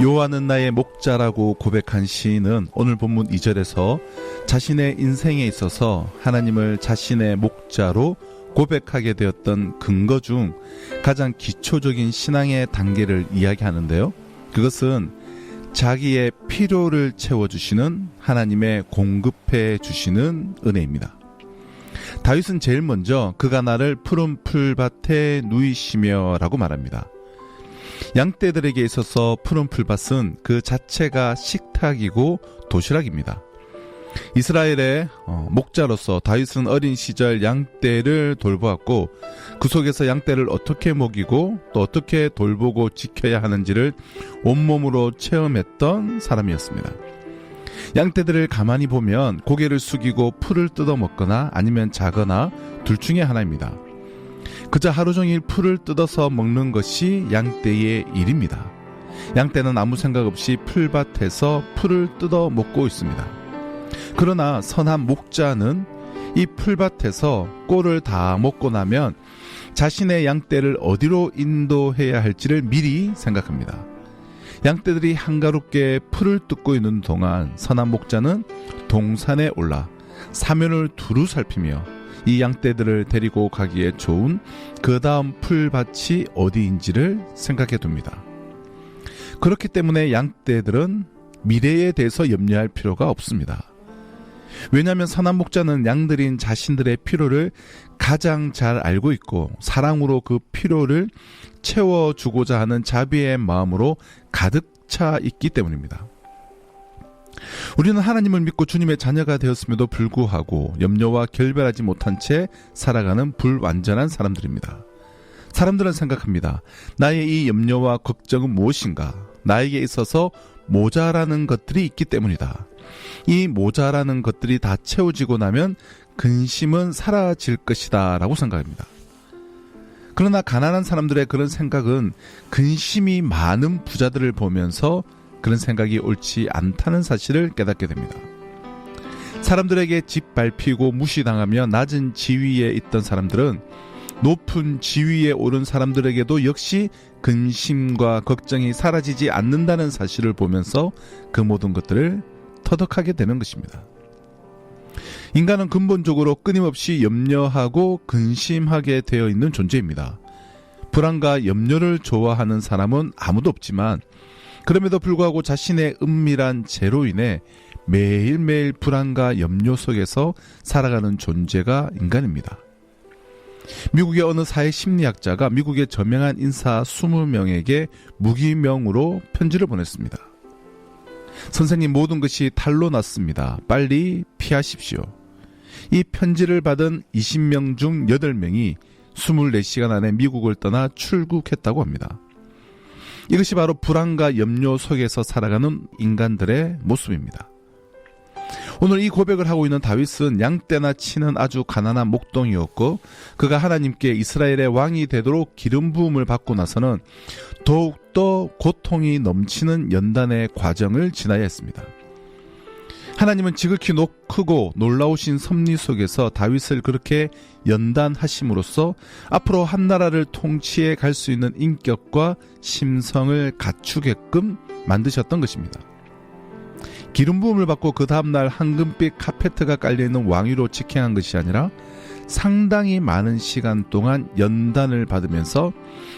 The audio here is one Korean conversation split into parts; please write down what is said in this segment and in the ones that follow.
여호와는 나의 목자라고 고백한 시인은 오늘 본문 2절에서 자신의 인생에 있어서 하나님을 자신의 목자로 고백하게 되었던 근거 중 가장 기초적인 신앙의 단계를 이야기하는데요. 그것은 자기의 필요를 채워주시는 하나님의 공급해 주시는 은혜입니다. 다윗은 제일 먼저 그가 나를 푸른 풀밭에 누이시며 라고 말합니다. 양떼들에게 있어서 푸른 풀밭은 그 자체가 식탁이고 도시락입니다. 이스라엘의 목자로서 다윗은 어린 시절 양떼를 돌보았고 그 속에서 양떼를 어떻게 먹이고 또 어떻게 돌보고 지켜야 하는지를 온몸으로 체험했던 사람이었습니다. 양떼들을 가만히 보면 고개를 숙이고 풀을 뜯어 먹거나 아니면 자거나 둘 중에 하나입니다. 그저 하루 종일 풀을 뜯어서 먹는 것이 양떼의 일입니다. 양떼는 아무 생각 없이 풀밭에서 풀을 뜯어 먹고 있습니다. 그러나 선한 목자는 이 풀밭에서 꼴을 다 먹고 나면 자신의 양떼를 어디로 인도해야 할지를 미리 생각합니다. 양떼들이 한가롭게 풀을 뜯고 있는 동안 선한 목자는 동산에 올라 사면을 두루 살피며 이 양떼들을 데리고 가기에 좋은 그 다음 풀밭이 어디인지를 생각해 둡니다. 그렇기 때문에 양떼들은 미래에 대해서 염려할 필요가 없습니다. 왜냐하면 선한 목자는 양들인 자신들의 필요를 가장 잘 알고 있고 사랑으로 그 필요를 채워주고자 하는 자비의 마음으로 가득 차 있기 때문입니다. 우리는 하나님을 믿고 주님의 자녀가 되었음에도 불구하고 염려와 결별하지 못한 채 살아가는 불완전한 사람들입니다. 사람들은 생각합니다. 나의 이 염려와 걱정은 무엇인가? 나에게 있어서 모자라는 것들이 있기 때문이다. 이 모자라는 것들이 다 채워지고 나면 근심은 사라질 것이다 라고 생각합니다. 그러나 가난한 사람들의 그런 생각은 근심이 많은 부자들을 보면서 그런 생각이 옳지 않다는 사실을 깨닫게 됩니다. 사람들에게 짓밟히고 무시당하며 낮은 지위에 있던 사람들은 높은 지위에 오른 사람들에게도 역시 근심과 걱정이 사라지지 않는다는 사실을 보면서 그 모든 것들을 터득하게 되는 것입니다. 인간은 근본적으로 끊임없이 염려하고 근심하게 되어 있는 존재입니다. 불안과 염려를 좋아하는 사람은 아무도 없지만 그럼에도 불구하고 자신의 은밀한 죄로 인해 매일매일 불안과 염려 속에서 살아가는 존재가 인간입니다. 미국의 어느 사회심리학자가 미국의 저명한 인사 20명에게 무기명으로 편지를 보냈습니다. 선생님, 모든 것이 탈로 났습니다. 빨리 피하십시오. 이 편지를 받은 20명 중 8명이 24시간 안에 미국을 떠나 출국했다고 합니다. 이것이 바로 불안과 염려 속에서 살아가는 인간들의 모습입니다. 오늘 이 고백을 하고 있는 다윗은 양떼나 치는 아주 가난한 목동이었고 그가 하나님께 이스라엘의 왕이 되도록 기름 부음을 받고 나서는 더욱더 고통이 넘치는 연단의 과정을 지나야 했습니다. 하나님은 지극히 크고 놀라우신 섭리 속에서 다윗을 그렇게 연단하심으로써 앞으로 한 나라를 통치해 갈 수 있는 인격과 심성을 갖추게끔 만드셨던 것입니다. 기름 부음을 받고 그 다음날 황금빛 카페트가 깔려있는 왕위로 직행한 것이 아니라 상당히 많은 시간 동안 연단을 받으면서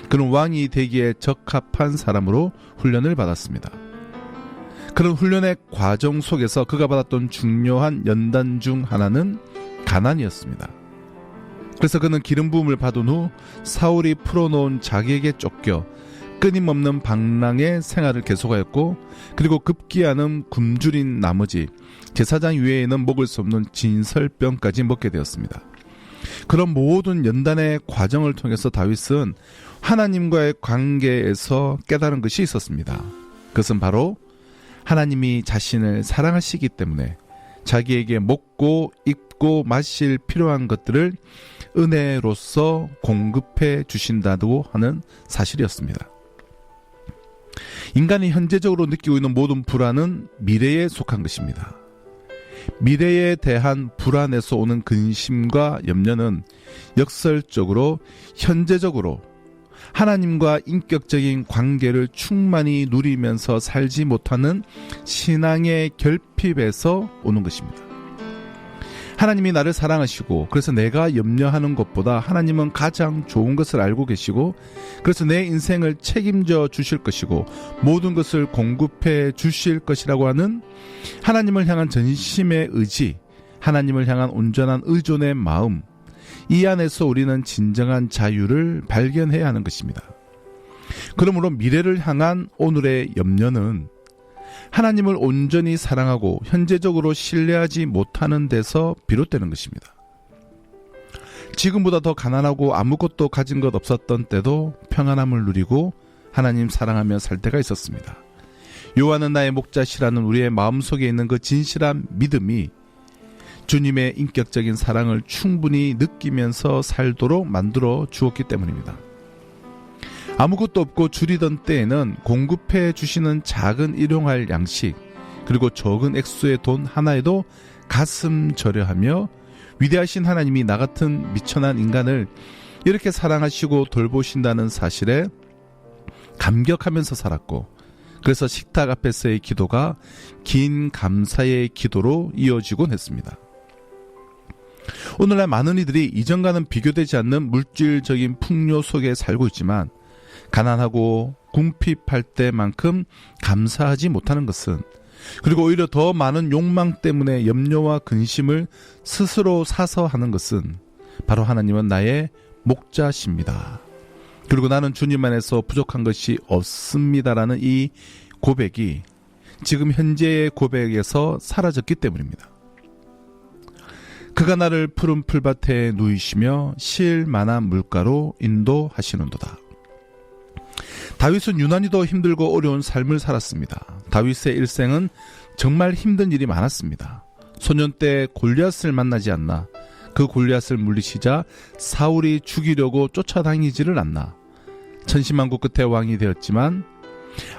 그는 왕이 되기에 적합한 사람으로 훈련을 받았습니다. 그런 훈련의 과정 속에서 그가 받았던 중요한 연단 중 하나는 가난이었습니다. 그래서 그는 기름 부음을 받은 후 사울이 풀어놓은 자기에게 쫓겨 끊임없는 방랑의 생활을 계속하였고 그리고 급기야는 굶주린 나머지 제사장 외에는 먹을 수 없는 진설병까지 먹게 되었습니다. 그런 모든 연단의 과정을 통해서 다윗은 하나님과의 관계에서 깨달은 것이 있었습니다. 그것은 바로 하나님이 자신을 사랑하시기 때문에 자기에게 먹고 입고 마실 필요한 것들을 은혜로서 공급해 주신다고 하는 사실이었습니다. 인간이 현재적으로 느끼고 있는 모든 불안은 미래에 속한 것입니다. 미래에 대한 불안에서 오는 근심과 염려는 역설적으로 현재적으로 하나님과 인격적인 관계를 충만히 누리면서 살지 못하는 신앙의 결핍에서 오는 것입니다. 하나님이 나를 사랑하시고 그래서 내가 염려하는 것보다 하나님은 가장 좋은 것을 알고 계시고 그래서 내 인생을 책임져 주실 것이고 모든 것을 공급해 주실 것이라고 하는 하나님을 향한 전심의 의지, 하나님을 향한 온전한 의존의 마음, 이 안에서 우리는 진정한 자유를 발견해야 하는 것입니다. 그러므로 미래를 향한 오늘의 염려는 하나님을 온전히 사랑하고 현재적으로 신뢰하지 못하는 데서 비롯되는 것입니다. 지금보다 더 가난하고 아무것도 가진 것 없었던 때도 평안함을 누리고 하나님 사랑하며 살 때가 있었습니다. 여호와는 나의 목자시라는 우리의 마음속에 있는 그 진실한 믿음이 주님의 인격적인 사랑을 충분히 느끼면서 살도록 만들어 주었기 때문입니다. 아무것도 없고 줄이던 때에는 공급해 주시는 작은 일용할 양식 그리고 적은 액수의 돈 하나에도 가슴 절여하며 위대하신 하나님이 나 같은 미천한 인간을 이렇게 사랑하시고 돌보신다는 사실에 감격하면서 살았고 그래서 식탁 앞에서의 기도가 긴 감사의 기도로 이어지곤 했습니다. 오늘날 많은 이들이 이전과는 비교되지 않는 물질적인 풍요 속에 살고 있지만 가난하고 궁핍할 때만큼 감사하지 못하는 것은 그리고 오히려 더 많은 욕망 때문에 염려와 근심을 스스로 사서 하는 것은 바로 하나님은 나의 목자십니다. 그리고 나는 주님 안에서 부족한 것이 없습니다라는 이 고백이 지금 현재의 고백에서 사라졌기 때문입니다. 그가 나를 푸른 풀밭에 누이시며 쉴 만한 물가로 인도하시는도다. 다윗은 유난히도 힘들고 어려운 삶을 살았습니다. 다윗의 일생은 정말 힘든 일이 많았습니다. 소년 때 골리앗을 만나지 않나, 그 골리앗을 물리치자 사울이 죽이려고 쫓아다니지를 않나, 천신만고 끝에 왕이 되었지만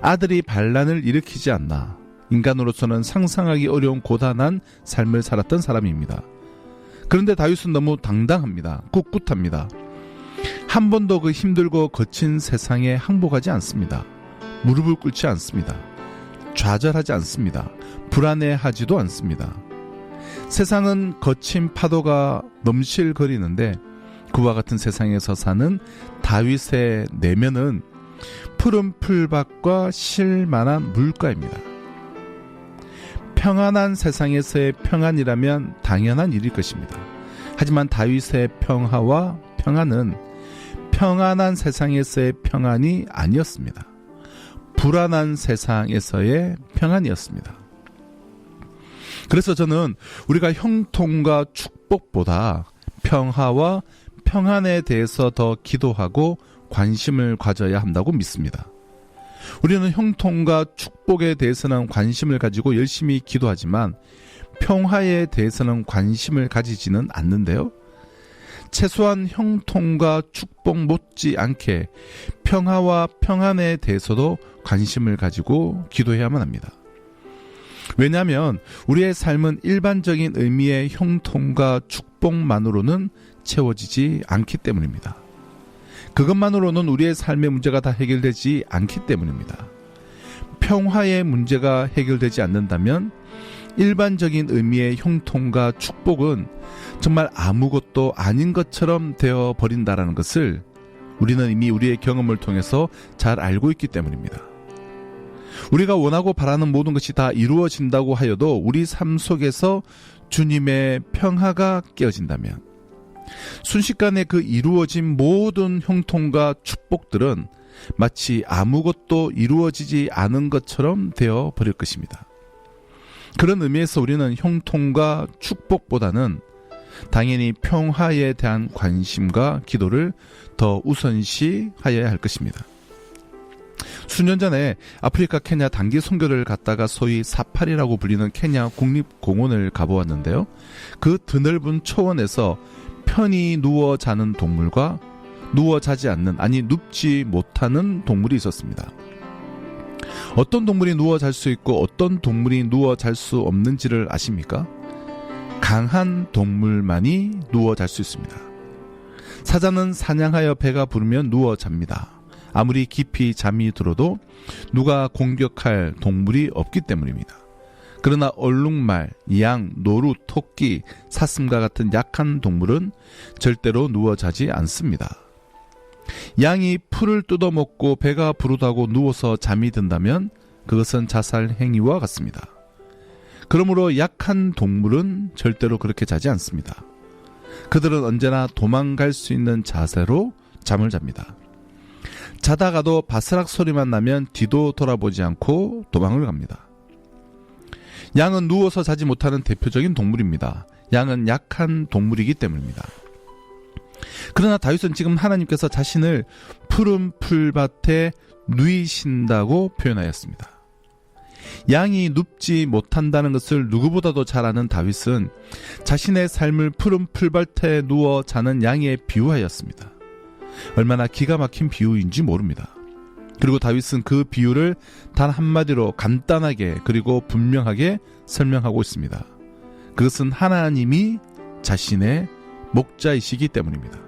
아들이 반란을 일으키지 않나, 인간으로서는 상상하기 어려운 고단한 삶을 살았던 사람입니다. 그런데 다윗은 너무 당당합니다. 꿋꿋합니다. 한 번도 그 힘들고 거친 세상에 항복하지 않습니다. 무릎을 꿇지 않습니다. 좌절하지 않습니다. 불안해하지도 않습니다. 세상은 거친 파도가 넘실거리는데 그와 같은 세상에서 사는 다윗의 내면은 푸른 풀밭과 쉴 만한 물가입니다. 평안한 세상에서의 평안이라면 당연한 일일 것입니다. 하지만 다윗의 평화와 평안은 평안한 세상에서의 평안이 아니었습니다. 불안한 세상에서의 평안이었습니다. 그래서 저는 우리가 형통과 축복보다 평화와 평안에 대해서 더 기도하고 관심을 가져야 한다고 믿습니다. 우리는 형통과 축복에 대해서는 관심을 가지고 열심히 기도하지만 평화에 대해서는 관심을 가지지는 않는데요. 최소한 형통과 축복 못지않게 평화와 평안에 대해서도 관심을 가지고 기도해야만 합니다. 왜냐하면 우리의 삶은 일반적인 의미의 형통과 축복만으로는 채워지지 않기 때문입니다. 그것만으로는 우리의 삶의 문제가 다 해결되지 않기 때문입니다. 평화의 문제가 해결되지 않는다면 일반적인 의미의 형통과 축복은 정말 아무것도 아닌 것처럼 되어 버린다라는 것을 우리는 이미 우리의 경험을 통해서 잘 알고 있기 때문입니다. 우리가 원하고 바라는 모든 것이 다 이루어진다고 하여도 우리 삶 속에서 주님의 평화가 깨어진다면 순식간에 그 이루어진 모든 형통과 축복들은 마치 아무것도 이루어지지 않은 것처럼 되어 버릴 것입니다. 그런 의미에서 우리는 형통과 축복보다는 당연히 평화에 대한 관심과 기도를 더 우선시하여야 할 것입니다. 수년 전에 아프리카 케냐 단기 선교를 갔다가 소위 사파리라고 불리는 케냐 국립공원을 가보았는데요. 그 드넓은 초원에서 편히 누워 자는 동물과 누워 자지 않는, 아니 눕지 못하는 동물이 있었습니다. 어떤 동물이 누워 잘 수 있고 어떤 동물이 누워 잘 수 없는지를 아십니까? 강한 동물만이 누워 잘 수 있습니다. 사자는 사냥하여 배가 부르면 누워 잡니다. 아무리 깊이 잠이 들어도 누가 공격할 동물이 없기 때문입니다. 그러나 얼룩말, 양, 노루, 토끼, 사슴과 같은 약한 동물은 절대로 누워 자지 않습니다. 양이 풀을 뜯어먹고 배가 부르다고 누워서 잠이 든다면 그것은 자살 행위와 같습니다. 그러므로 약한 동물은 절대로 그렇게 자지 않습니다. 그들은 언제나 도망갈 수 있는 자세로 잠을 잡니다. 자다가도 바스락 소리만 나면 뒤도 돌아보지 않고 도망을 갑니다. 양은 누워서 자지 못하는 대표적인 동물입니다. 양은 약한 동물이기 때문입니다. 그러나 다윗은 지금 하나님께서 자신을 푸른 풀밭에 누이신다고 표현하였습니다. 양이 눕지 못한다는 것을 누구보다도 잘 아는 다윗은 자신의 삶을 푸른 풀밭에 누워 자는 양에 비유하였습니다. 얼마나 기가 막힌 비유인지 모릅니다. 그리고 다윗은 그 비유를 단 한마디로 간단하게 그리고 분명하게 설명하고 있습니다. 그것은 하나님이 자신의 목자이시기 때문입니다.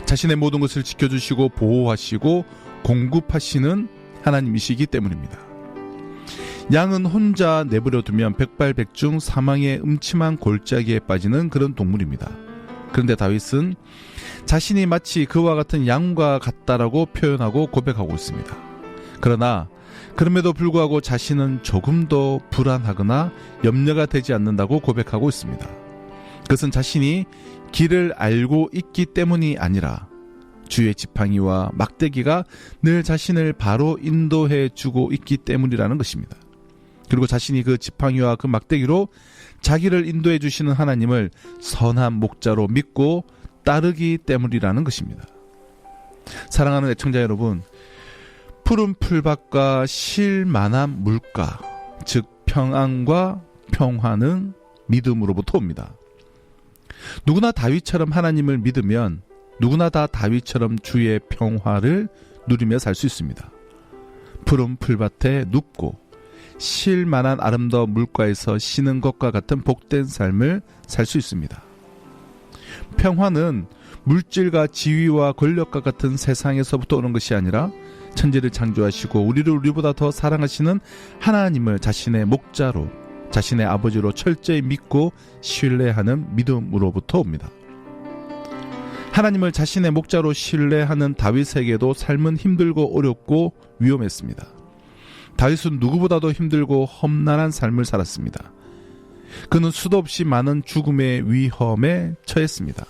자신의 모든 것을 지켜주시고 보호하시고 공급하시는 하나님이시기 때문입니다. 양은 혼자 내버려 두면 백발백중 사망의 음침한 골짜기에 빠지는 그런 동물입니다. 그런데 다윗은 자신이 마치 그와 같은 양과 같다라고 표현하고 고백하고 있습니다. 그러나 그럼에도 불구하고 자신은 조금도 불안하거나 염려가 되지 않는다고 고백하고 있습니다. 그것은 자신이 길을 알고 있기 때문이 아니라 주의 지팡이와 막대기가 늘 자신을 바로 인도해 주고 있기 때문이라는 것입니다. 그리고 자신이 그 지팡이와 그 막대기로 자기를 인도해 주시는 하나님을 선한 목자로 믿고 따르기 때문이라는 것입니다. 사랑하는 애청자 여러분, 푸른 풀밭과 쉴 만한 물가, 즉 평안과 평화는 믿음으로부터 옵니다. 누구나 다윗처럼 하나님을 믿으면 누구나 다 다윗처럼 주의 평화를 누리며 살 수 있습니다. 푸른 풀밭에 눕고 쉴 만한 아름다운 물가에서 쉬는 것과 같은 복된 삶을 살 수 있습니다. 평화는 물질과 지위와 권력과 같은 세상에서부터 오는 것이 아니라 천지를 창조하시고 우리를 우리보다 더 사랑하시는 하나님을 자신의 목자로, 자신의 아버지로 철저히 믿고 신뢰하는 믿음으로부터 옵니다. 하나님을 자신의 목자로 신뢰하는 다윗에게도 삶은 힘들고 어렵고 위험했습니다. 다윗은 누구보다도 힘들고 험난한 삶을 살았습니다. 그는 수도 없이 많은 죽음의 위험에 처했습니다.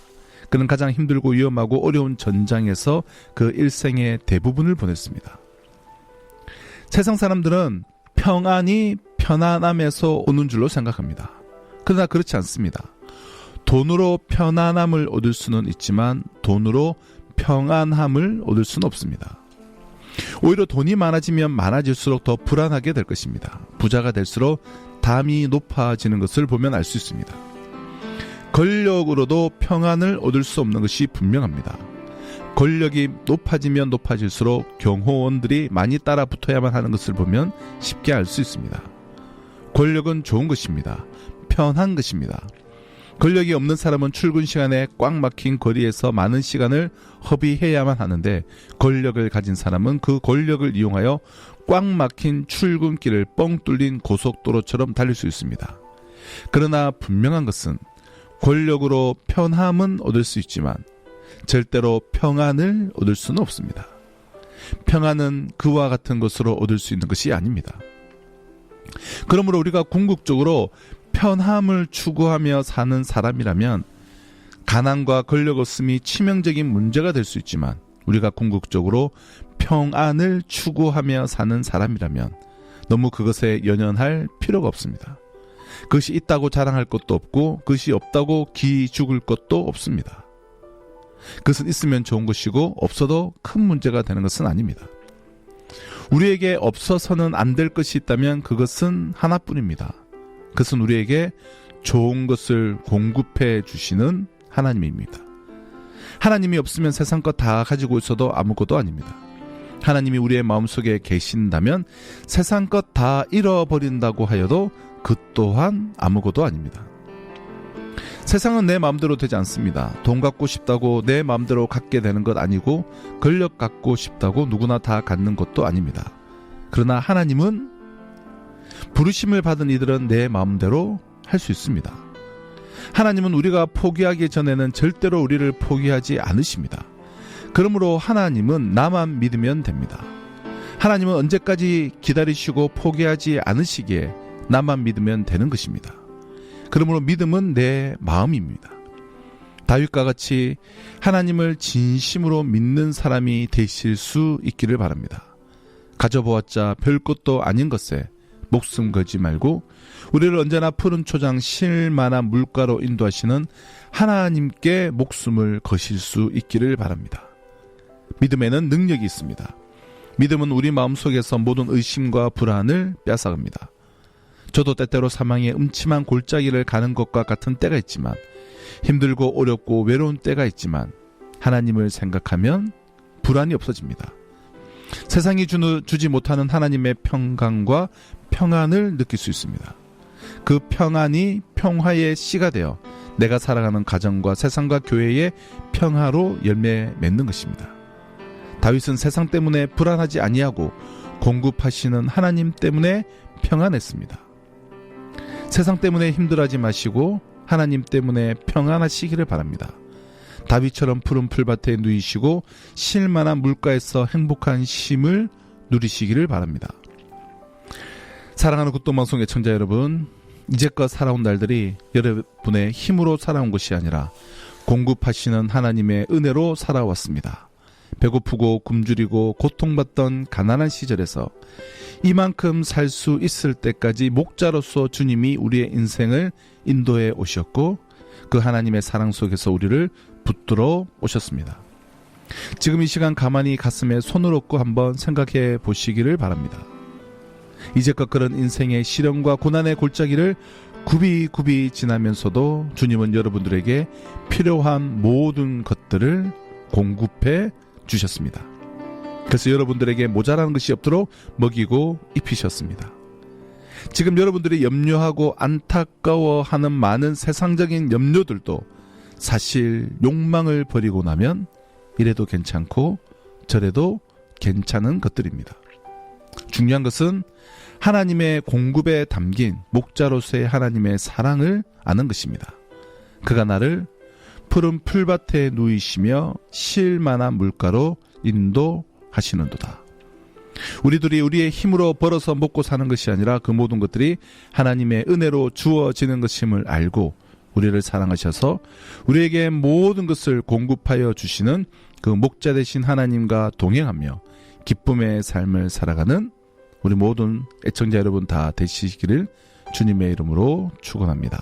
그는 가장 힘들고 위험하고 어려운 전장에서 그 일생의 대부분을 보냈습니다. 세상 사람들은 평안이 편안함에서 오는 줄로 생각합니다. 그러나 그렇지 않습니다. 돈으로 편안함을 얻을 수는 있지만 돈으로 평안함을 얻을 수는 없습니다. 오히려 돈이 많아지면 많아질수록 더 불안하게 될 것입니다. 부자가 될수록 담이 높아지는 것을 보면 알 수 있습니다. 권력으로도 평안을 얻을 수 없는 것이 분명합니다. 권력이 높아지면 높아질수록 경호원들이 많이 따라 붙어야만 하는 것을 보면 쉽게 알 수 있습니다. 권력은 좋은 것입니다. 편한 것입니다. 권력이 없는 사람은 출근 시간에 꽉 막힌 거리에서 많은 시간을 허비해야만 하는데 권력을 가진 사람은 그 권력을 이용하여 꽉 막힌 출근길을 뻥 뚫린 고속도로처럼 달릴 수 있습니다. 그러나 분명한 것은 권력으로 편함은 얻을 수 있지만 절대로 평안을 얻을 수는 없습니다. 평안은 그와 같은 것으로 얻을 수 있는 것이 아닙니다. 그러므로 우리가 궁극적으로 편함을 추구하며 사는 사람이라면 가난과 권력 없음이 치명적인 문제가 될 수 있지만 우리가 궁극적으로 평안을 추구하며 사는 사람이라면 너무 그것에 연연할 필요가 없습니다. 그것이 있다고 자랑할 것도 없고 그것이 없다고 기죽을 것도 없습니다. 그것은 있으면 좋은 것이고 없어도 큰 문제가 되는 것은 아닙니다. 우리에게 없어서는 안 될 것이 있다면 그것은 하나뿐입니다. 그것은 우리에게 좋은 것을 공급해 주시는 하나님입니다. 하나님이 없으면 세상 것 다 가지고 있어도 아무것도 아닙니다. 하나님이 우리의 마음속에 계신다면 세상 것 다 잃어버린다고 하여도 그 또한 아무것도 아닙니다. 세상은 내 마음대로 되지 않습니다. 돈 갖고 싶다고 내 마음대로 갖게 되는 것 아니고, 권력 갖고 싶다고 누구나 다 갖는 것도 아닙니다. 그러나 하나님은 부르심을 받은 이들은 내 마음대로 할 수 있습니다. 하나님은 우리가 포기하기 전에는 절대로 우리를 포기하지 않으십니다. 그러므로 하나님은 나만 믿으면 됩니다. 하나님은 언제까지 기다리시고 포기하지 않으시기에 나만 믿으면 되는 것입니다. 그러므로 믿음은 내 마음입니다. 다윗과 같이 하나님을 진심으로 믿는 사람이 되실 수 있기를 바랍니다. 가져보았자 별 것도 아닌 것에 목숨 걸지 말고 우리를 언제나 푸른 초장 쉴 만한 물가로 인도하시는 하나님께 목숨을 거실 수 있기를 바랍니다. 믿음에는 능력이 있습니다. 믿음은 우리 마음속에서 모든 의심과 불안을 빼앗아갑니다. 저도 때때로 사망의 음침한 골짜기를 가는 것과 같은 때가 있지만, 힘들고 어렵고 외로운 때가 있지만 하나님을 생각하면 불안이 없어집니다. 세상이 주지 못하는 하나님의 평강과 평안을 느낄 수 있습니다. 그 평안이 평화의 씨가 되어 내가 살아가는 가정과 세상과 교회의 평화로 열매 맺는 것입니다. 다윗은 세상 때문에 불안하지 아니하고 공급하시는 하나님 때문에 평안했습니다. 세상 때문에 힘들어하지 마시고 하나님 때문에 평안하시기를 바랍니다. 다윗처럼 푸른 풀밭에 누이시고 쉴 만한 물가에서 행복한 쉼을 누리시기를 바랍니다. 사랑하는 굿동방송 애청자 여러분, 이제껏 살아온 날들이 여러분의 힘으로 살아온 것이 아니라 공급하시는 하나님의 은혜로 살아왔습니다. 배고프고 굶주리고 고통받던 가난한 시절에서 이만큼 살 수 있을 때까지 목자로서 주님이 우리의 인생을 인도해 오셨고, 그 하나님의 사랑 속에서 우리를 붙들어 오셨습니다. 지금 이 시간 가만히 가슴에 손을 얹고 한번 생각해 보시기를 바랍니다. 이제껏 그런 인생의 시련과 고난의 골짜기를 굽이굽이 지나면서도 주님은 여러분들에게 필요한 모든 것들을 공급해 주셨습니다. 그래서 여러분들에게 모자라는 것이 없도록 먹이고 입히셨습니다. 지금 여러분들이 염려하고 안타까워하는 많은 세상적인 염려들도 사실 욕망을 버리고 나면 이래도 괜찮고 저래도 괜찮은 것들입니다. 중요한 것은 하나님의 공급에 담긴 목자로서의 하나님의 사랑을 아는 것입니다. 그가 나를 푸른 풀밭에 누이시며 쉴 만한 물가로 인도하시는도다. 우리들이 우리의 힘으로 벌어서 먹고 사는 것이 아니라 그 모든 것들이 하나님의 은혜로 주어지는 것임을 알고 우리를 사랑하셔서 우리에게 모든 것을 공급하여 주시는 그 목자 되신 하나님과 동행하며 기쁨의 삶을 살아가는 우리 모든 애청자 여러분 다 되시기를 주님의 이름으로 축원합니다.